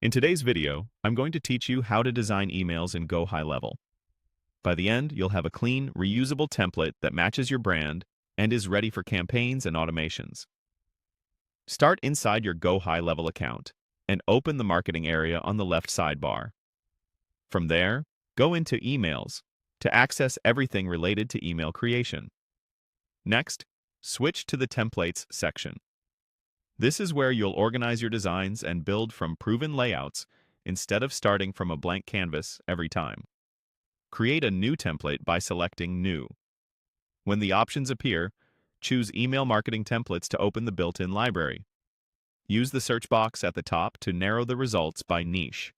In today's video, I'm going to teach you how to design emails in GoHighLevel. By the end, you'll have a clean, reusable template that matches your brand and is ready for campaigns and automations. Start inside your GoHighLevel account and open the marketing area on the left sidebar. From there, go into Emails to access everything related to email creation. Next, switch to the Templates section. This is where you'll organize your designs and build from proven layouts instead of starting from a blank canvas every time. Create a new template by selecting New. When the options appear, choose Email Marketing Templates to open the built-in library. Use the search box at the top to narrow the results by niche.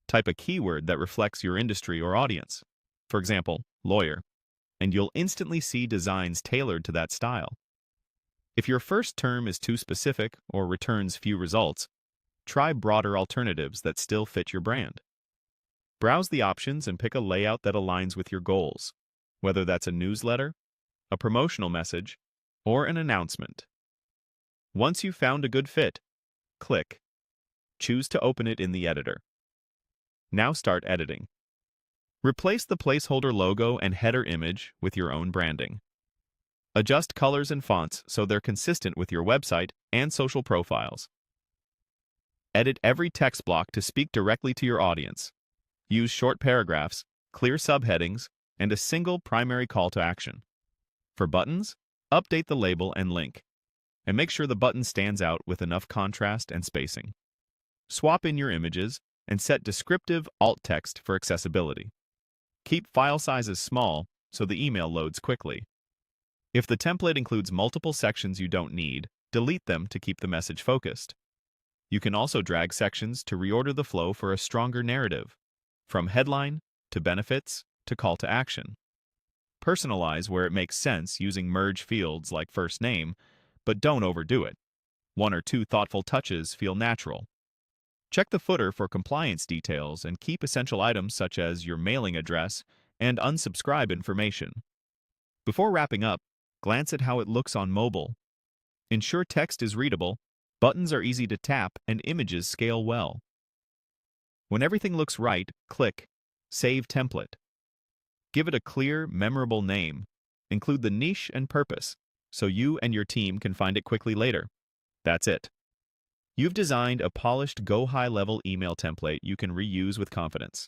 Type a keyword that reflects your industry or audience, for example, lawyer, and you'll instantly see designs tailored to that style. If your first term is too specific or returns few results, try broader alternatives that still fit your brand. Browse the options and pick a layout that aligns with your goals, whether that's a newsletter, a promotional message, or an announcement. Once you've found a good fit, click. Choose to open it in the editor. Now start editing. Replace the placeholder logo and header image with your own branding. Adjust colors and fonts so they're consistent with your website and social profiles. Edit every text block to speak directly to your audience. Use short paragraphs, clear subheadings, and a single primary call to action. For buttons, update the label and link, and make sure the button stands out with enough contrast and spacing. Swap in your images and set descriptive alt text for accessibility. Keep file sizes small so the email loads quickly. If the template includes multiple sections you don't need, delete them to keep the message focused. You can also drag sections to reorder the flow for a stronger narrative, from headline to benefits to call to action. Personalize where it makes sense using merge fields like first name, but don't overdo it. One or two thoughtful touches feel natural. Check the footer for compliance details and keep essential items such as your mailing address and unsubscribe information. Before wrapping up, glance at how it looks on mobile. Ensure text is readable, buttons are easy to tap, and images scale well. When everything looks right, click Save Template. Give it a clear, memorable name. Include the niche and purpose, so you and your team can find it quickly later. That's it. You've designed a polished GoHighLevel email template you can reuse with confidence.